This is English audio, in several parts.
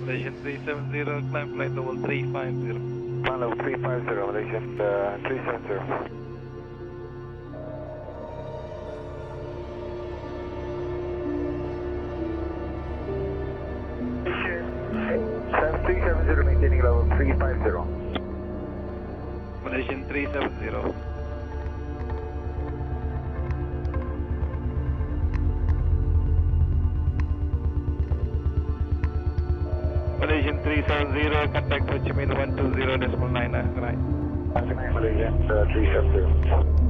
Malaysian 370, climb flight level 350. Flight level 350, Malaysian 370. Malaysian 370, maintaining level 350. Malaysian 370. Malaysian 370, contact Ho Chi Minh 120.9, right. Malaysian 370.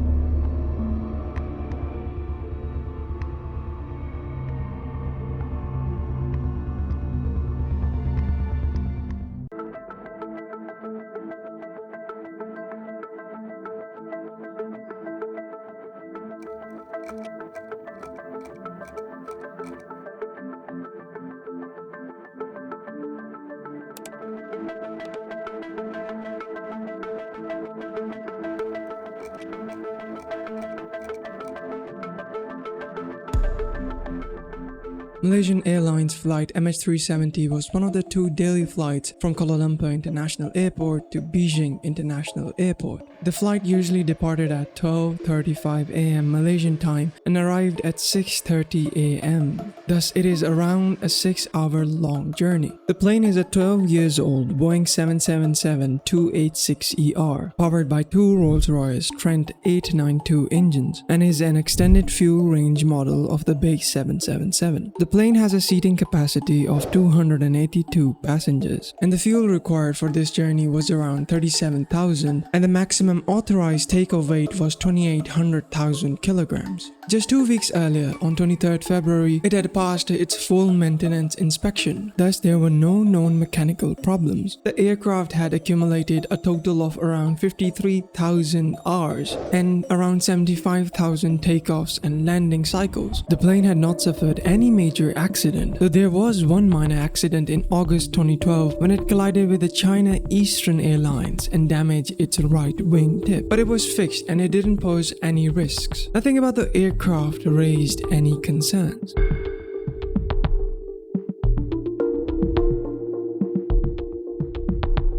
Malaysian Airlines Flight MH370 was one of the two daily flights from Kuala Lumpur International Airport to Beijing International Airport. The flight usually departed at 12:35 am Malaysian time and arrived at 6:30 am. Thus, it is around a 6-hour long journey. The plane is a 12 years old Boeing 777-286ER, powered by two Rolls-Royce Trent 892 engines, and is an extended fuel range model of the base 777. The plane has a seating capacity of 282 passengers, and the fuel required for this journey was around 37,000, and the maximum authorized takeoff weight was 2,800,000 kilograms. Just 2 weeks earlier, on 23rd February, it had passed its full maintenance inspection. Thus, there were no known mechanical problems. The aircraft had accumulated a total of around 53,000 hours and around 75,000 takeoffs and landing cycles. The plane had not suffered any major accident, though there was one minor accident in August 2012 when it collided with the China Eastern Airlines and damaged its right wing tip. But it was fixed and it didn't pose any risks. Nothing about the aircraft raised any concerns.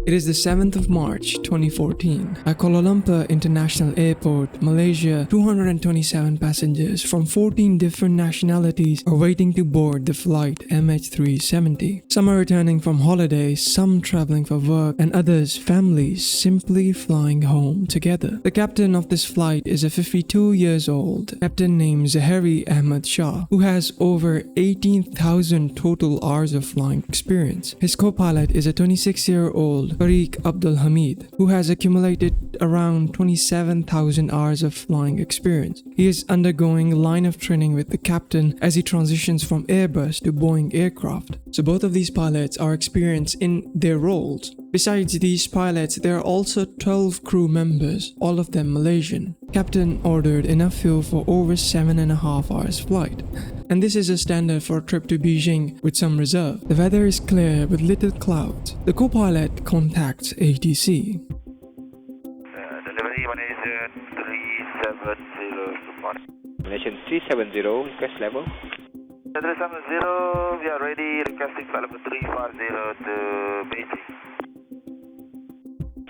It is the 7th of March 2014. At Kuala Lumpur International Airport, Malaysia, 227 passengers from 14 different nationalities are waiting to board the flight MH370. Some are returning from holidays, some traveling for work, and others families simply flying home together. The captain of this flight is a 52 years old captain named Zahari Ahmed Shah, who has over 18,000 total hours of flying experience. His co-pilot is a 26-year-old Tariq Abdul Hamid, who has accumulated around 27,000 hours of flying experience. He is undergoing line of training with the captain as he transitions from Airbus to Boeing aircraft. So both of these pilots are experienced in their roles. Besides these pilots, there are also 12 crew members, all of them Malaysian. Captain ordered enough fuel for over 7.5 hours flight. And this is a standard for a trip to Beijing with some reserve. The weather is clear with little clouds. The co-pilot contacts ATC. Delivery Malaysian 370. Malaysian 370, request level. 370, we are ready, requesting flight level 350 to Beijing.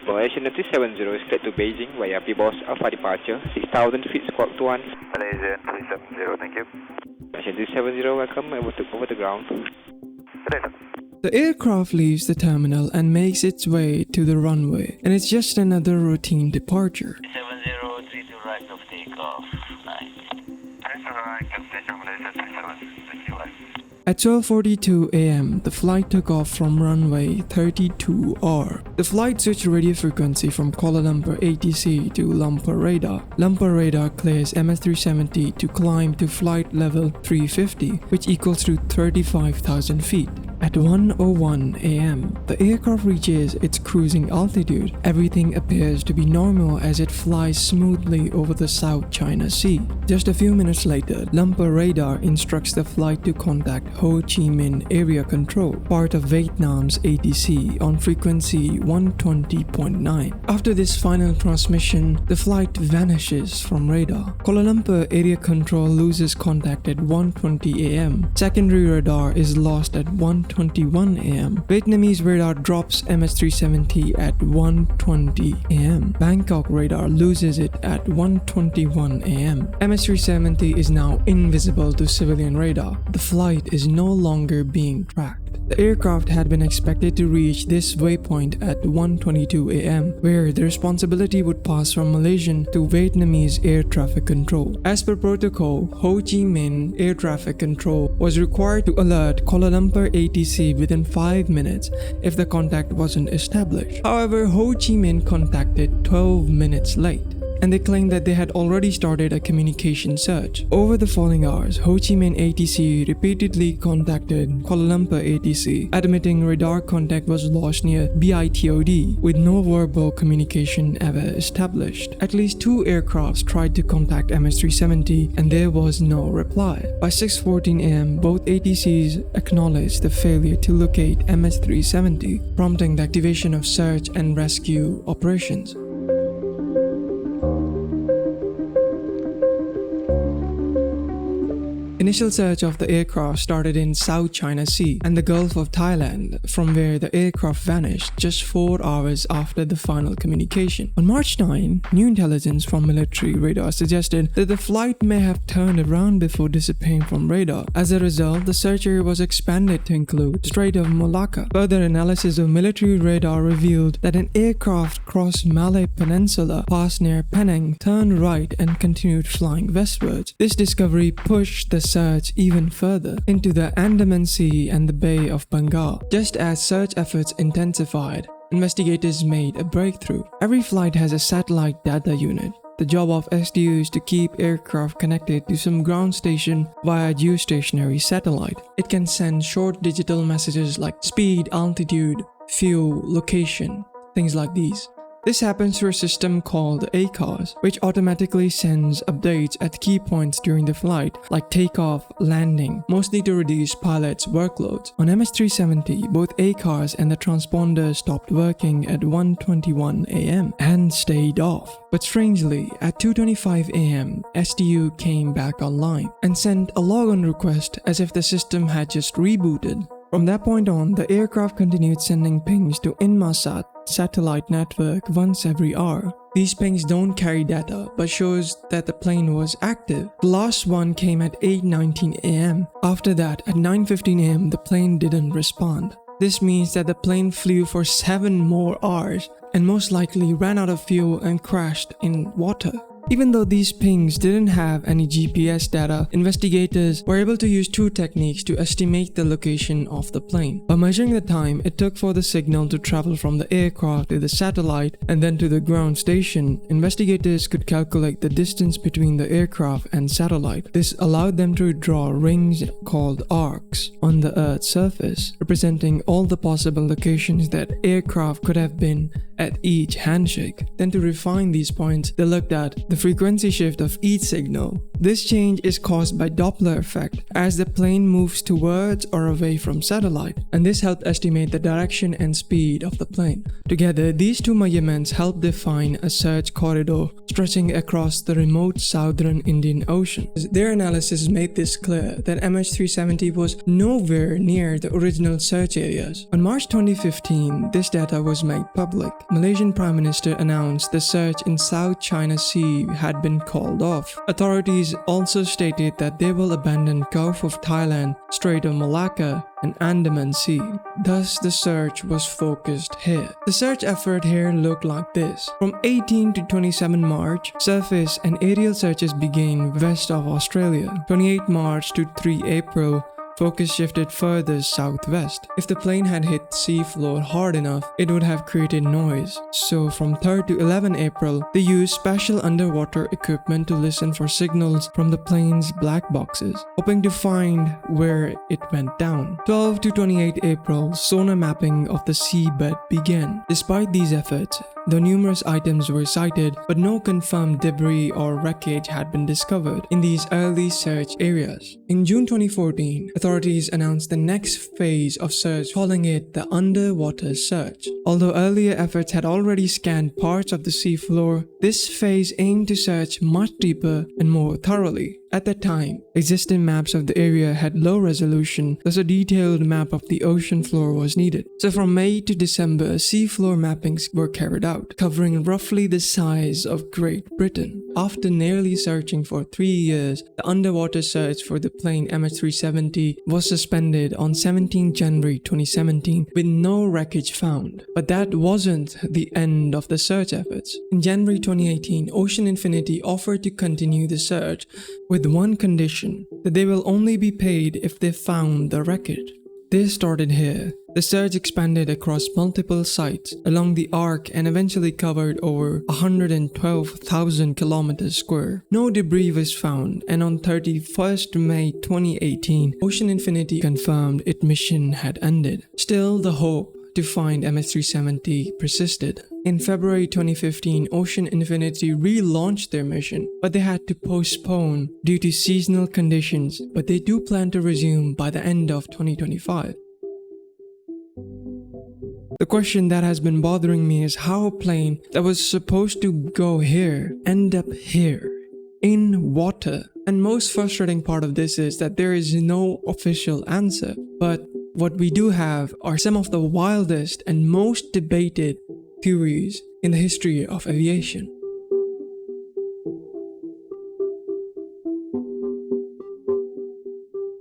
Malaysian 370 is cleared to Beijing via P-Boss Alpha departure, 6,000 feet squawk to 1. Malaysian 370, thank you. Malaysian 370, welcome over the ground. The aircraft leaves the terminal and makes its way to the runway, and it's just another routine departure. 7032 right of takeoff. Nice. Right, Destination Malaysia 37, thank you. At 12:42 am, the flight took off from runway 32R. The flight switched radio frequency from Kuala Lumpur ATC to Lumpur Radar. Lumpur Radar clears MH370 to climb to flight level 350, which equals to 35,000 feet. At 1:01 am, the aircraft reaches its cruising altitude. Everything appears to be normal as it flies smoothly over the South China Sea. Just a few minutes later, Lumpur Radar instructs the flight to contact Ho Chi Minh Area Control, part of Vietnam's ATC, on frequency 120.9. After this final transmission, the flight vanishes from radar. Kuala Lumpur Area Control loses contact at 1:20 am. Secondary radar is lost at 1:20 1:21 a.m. Vietnamese radar drops MH370 at 1:20 a.m. Bangkok radar loses it at 1:21 a.m. MH370 is now invisible to civilian radar. The flight is no longer being tracked. The aircraft had been expected to reach this waypoint at 1:22 a.m., where the responsibility would pass from Malaysian to Vietnamese air traffic control. As per protocol, Ho Chi Minh Air Traffic Control was required to alert Kuala Lumpur ATC within 5 minutes if the contact wasn't established. However, Ho Chi Minh contacted 12 minutes late, and they claimed that they had already started a communication search. Over the following hours, Ho Chi Minh ATC repeatedly contacted Kuala Lumpur ATC, admitting radar contact was lost near BITOD, with no verbal communication ever established. At least 2 aircrafts tried to contact MH370 and there was no reply. By 6:14 a.m., both ATCs acknowledged the failure to locate MH370, prompting the activation of search and rescue operations. Initial search of the aircraft started in South China Sea and the Gulf of Thailand, from where the aircraft vanished just 4 hours after the final communication. On March 9, new intelligence from military radar suggested that the flight may have turned around before disappearing from radar. As a result, the search area was expanded to include Strait of Malacca. Further analysis of military radar revealed that an aircraft crossed Malay Peninsula, passed near Penang, turned right and continued flying westwards. This discovery pushed the search even further into the Andaman Sea and the Bay of Bengal. Just as search efforts intensified, investigators made a breakthrough. Every flight has a satellite data unit. The job of SDU is to keep aircraft connected to some ground station via geostationary satellite. It can send short digital messages like speed, altitude, fuel, location, things like these. This happens through a system called ACARS, which automatically sends updates at key points during the flight, like takeoff, landing, mostly to reduce pilots' workloads. On MH370, both ACARS and the transponder stopped working at 1:21 a.m. and stayed off. But strangely, at 2:25 a.m., SDU came back online and sent a logon request as if the system had just rebooted. From that point on, the aircraft continued sending pings to Inmarsat satellite network once every hour. These pings don't carry data, but shows that the plane was active. The last one came at 8:19 a.m. After that, at 9:15 a.m., the plane didn't respond. This means that the plane flew for 7 more hours and most likely ran out of fuel and crashed in water. Even though these pings didn't have any GPS data, investigators were able to use 2 techniques to estimate the location of the plane. By measuring the time it took for the signal to travel from the aircraft to the satellite and then to the ground station, investigators could calculate the distance between the aircraft and satellite. This allowed them to draw rings called arcs on the Earth's surface, representing all the possible locations that aircraft could have been at each handshake. Then to refine these points, they looked at the frequency shift of each signal. This change is caused by Doppler effect as the plane moves towards or away from satellite, and this helped estimate the direction and speed of the plane. Together, these 2 measurements help define a search corridor stretching across the remote southern Indian Ocean. Their analysis made this clear that MH370 was nowhere near the original search areas. On March 2015, this data was made public. Malaysian Prime Minister announced the search in South China Sea had been called off. Authorities also stated that they will abandon Gulf of Thailand, Strait of Malacca, and Andaman Sea. Thus, the search was focused here. The search effort here looked like this. From 18 to 27 March, surface and aerial searches began west of Australia. 28 March to 3 April, focus shifted further southwest. If the plane had hit seafloor hard enough, it would have created noise. So from 3rd to 11 April, they used special underwater equipment to listen for signals from the plane's black boxes, hoping to find where it went down. 12 to 28 April, sonar mapping of the seabed began. Despite these efforts, though numerous items were sighted, but no confirmed debris or wreckage had been discovered in these early search areas. In June 2014, authorities announced the next phase of search, calling it the underwater search. Although earlier efforts had already scanned parts of the seafloor, this phase aimed to search much deeper and more thoroughly. At that time, existing maps of the area had low resolution, thus a detailed map of the ocean floor was needed. So from May to December, seafloor mappings were carried out, covering roughly the size of Great Britain. After nearly searching for 3 years, the underwater search for the plane MH370 was suspended on 17 January 2017 with no wreckage found. But that wasn't the end of the search efforts. In January 2018, Ocean Infinity offered to continue the search with one condition, that they will only be paid if they found the wreckage. This started here. The search expanded across multiple sites along the arc and eventually covered over 112,000 kilometers square. No debris was found, and on 31st May 2018, Ocean Infinity confirmed its mission had ended. Still, the hope to find MH370 persisted. In February 2015, Ocean Infinity relaunched their mission, but they had to postpone due to seasonal conditions, but they do plan to resume by the end of 2025. The question that has been bothering me is how a plane that was supposed to go here end up here, in water. And most frustrating part of this is that there is no official answer, but what we do have are some of the wildest and most debated theories in the history of aviation.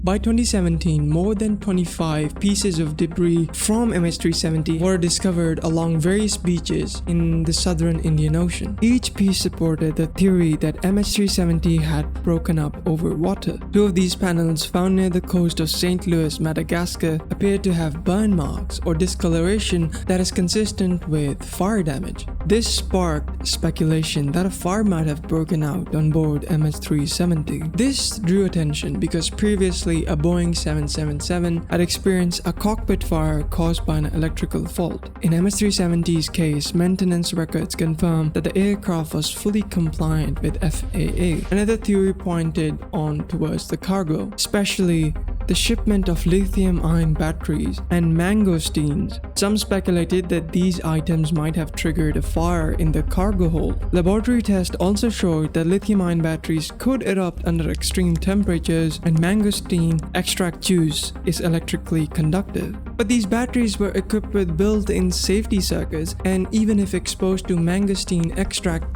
By 2017, more than 25 pieces of debris from MH370 were discovered along various beaches in the southern Indian Ocean. Each piece supported the theory that MH370 had broken up over water. 2 of these panels found near the coast of St. Louis, Madagascar, appeared to have burn marks or discoloration that is consistent with fire damage. This sparked speculation that a fire might have broken out on board MH370. This drew attention because previously a Boeing 777 had experienced a cockpit fire caused by an electrical fault. In MH370's case, maintenance records confirmed that the aircraft was fully compliant with FAA. Another theory pointed on towards the cargo, especially the shipment of lithium-ion batteries and mangosteens. Some speculated that these items might have triggered a fire in the cargo hold. Laboratory tests also showed that lithium-ion batteries could erupt under extreme temperatures, and mangosteen extract juice is electrically conductive. But these batteries were equipped with built-in safety circuits, and even if exposed to mangosteen extract,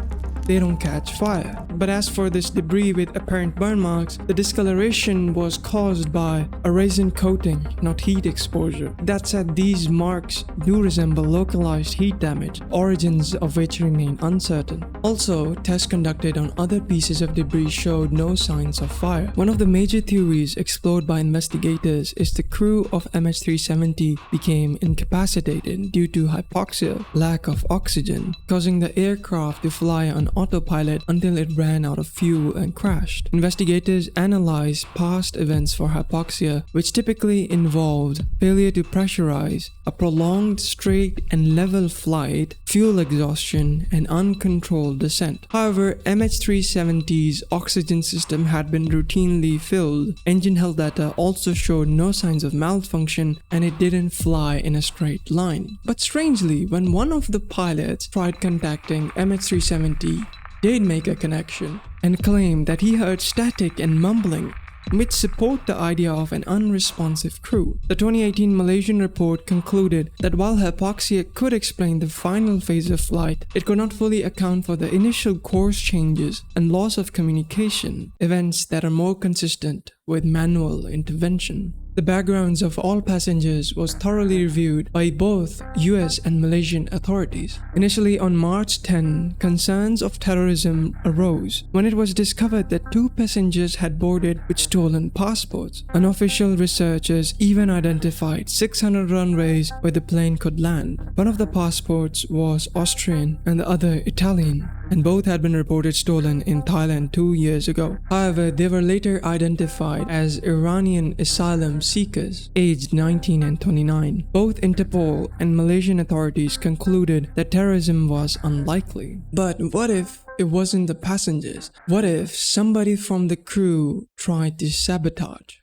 they don't catch fire. But as for this debris with apparent burn marks, the discoloration was caused by a resin coating, not heat exposure. That said, these marks do resemble localized heat damage, origins of which remain uncertain. Also, tests conducted on other pieces of debris showed no signs of fire. One of the major theories explored by investigators is the crew of MH370 became incapacitated due to hypoxia, lack of oxygen, causing the aircraft to fly on autopilot until it ran out of fuel and crashed. Investigators analyzed past events for hypoxia, which typically involved failure to pressurize, a prolonged straight and level flight, fuel exhaustion, and uncontrolled descent. However, MH370's oxygen system had been routinely filled. Engine health data also showed no signs of malfunction, and it didn't fly in a straight line. But strangely, when one of the pilots tried contacting MH370, did make a connection and claimed that he heard static and mumbling, which support the idea of an unresponsive crew. The 2018 Malaysian report concluded that while hypoxia could explain the final phase of flight, it could not fully account for the initial course changes and loss of communication, events that are more consistent with manual intervention. The backgrounds of all passengers was thoroughly reviewed by both US and Malaysian authorities. Initially on March 10, concerns of terrorism arose when it was discovered that 2 passengers had boarded with stolen passports. Unofficial researchers even identified 600 runways where the plane could land. One of the passports was Austrian and the other Italian, and both had been reported stolen in Thailand 2 years ago. However, they were later identified as Iranian asylum seekers, aged 19 and 29. Both Interpol and Malaysian authorities concluded that terrorism was unlikely. But what if it wasn't the passengers? What if somebody from the crew tried to sabotage?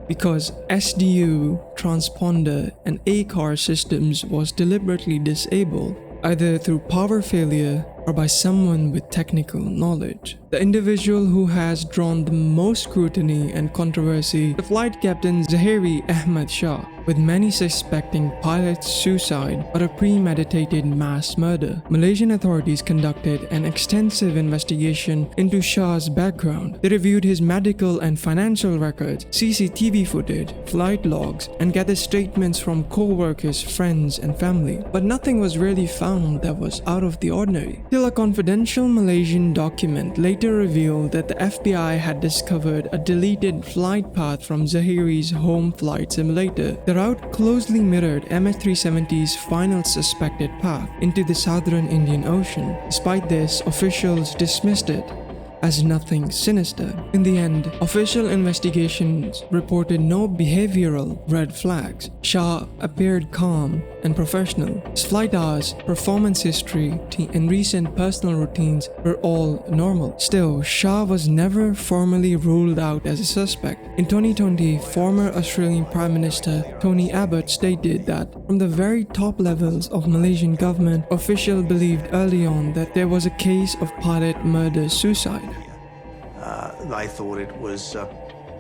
Because SDU, transponder, and ACAR systems was deliberately disabled, either through power failure or by someone with technical knowledge. The individual who has drawn the most scrutiny and controversy, the flight captain Zahiri Ahmad Shah, with many suspecting pilot's suicide or a premeditated mass murder. Malaysian authorities conducted an extensive investigation into Shah's background. They reviewed his medical and financial records, CCTV footage, flight logs, and gathered statements from co-workers, friends, and family. But nothing was really found that was out of the ordinary. Till a confidential Malaysian document later revealed that the FBI had discovered a deleted flight path from Zahiri's home flight simulator. The route closely mirrored MH370's final suspected path into the southern Indian Ocean. Despite this, officials dismissed it as nothing sinister. In the end, official investigations reported no behavioral red flags. Shah appeared calm and professional. His flight hours, performance history, and recent personal routines were all normal. Still, Shah was never formally ruled out as a suspect. In 2020, former Australian Prime Minister Tony Abbott stated that from the very top levels of Malaysian government, officials believed early on that there was a case of pilot murder-suicide. They thought it was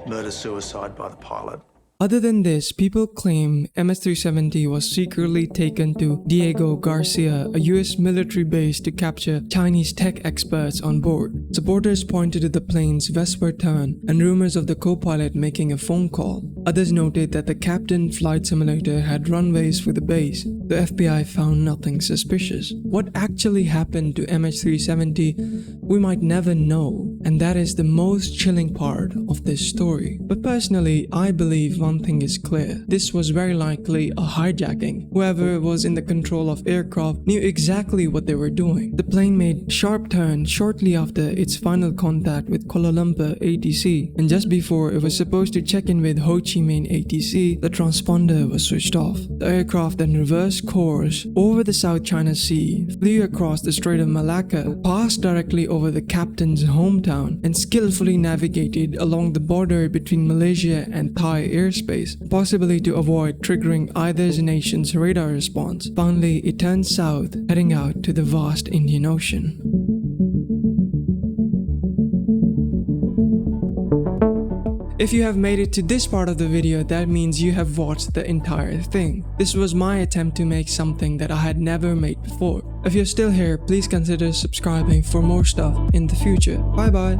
murder-suicide by the pilot. Other than this, people claim MH370 was secretly taken to Diego Garcia, a US military base, to capture Chinese tech experts on board. Supporters pointed to the plane's westward turn and rumors of the co-pilot making a phone call. Others noted that the captain flight simulator had runways for the base. The FBI found nothing suspicious. What actually happened to MH370, we might never know, and that is the most chilling part of this story. But personally, I believe one thing is clear. This was very likely a hijacking. Whoever was in the control of aircraft knew exactly what they were doing. The plane made sharp turn shortly after its final contact with Kuala Lumpur ATC, and just before it was supposed to check in with Ho Chi Minh ATC, the transponder was switched off. The aircraft then reversed course over the South China Sea, flew across the Strait of Malacca, passed directly over the captain's hometown, and skillfully navigated along the border between Malaysia and Thai airspace, possibly to avoid triggering either nation's radar response. Finally, it turned south, heading out to the vast Indian Ocean. If you have made it to this part of the video, that means you have watched the entire thing. This was my attempt to make something that I had never made before. If you're still here, please consider subscribing for more stuff in the future. Bye bye.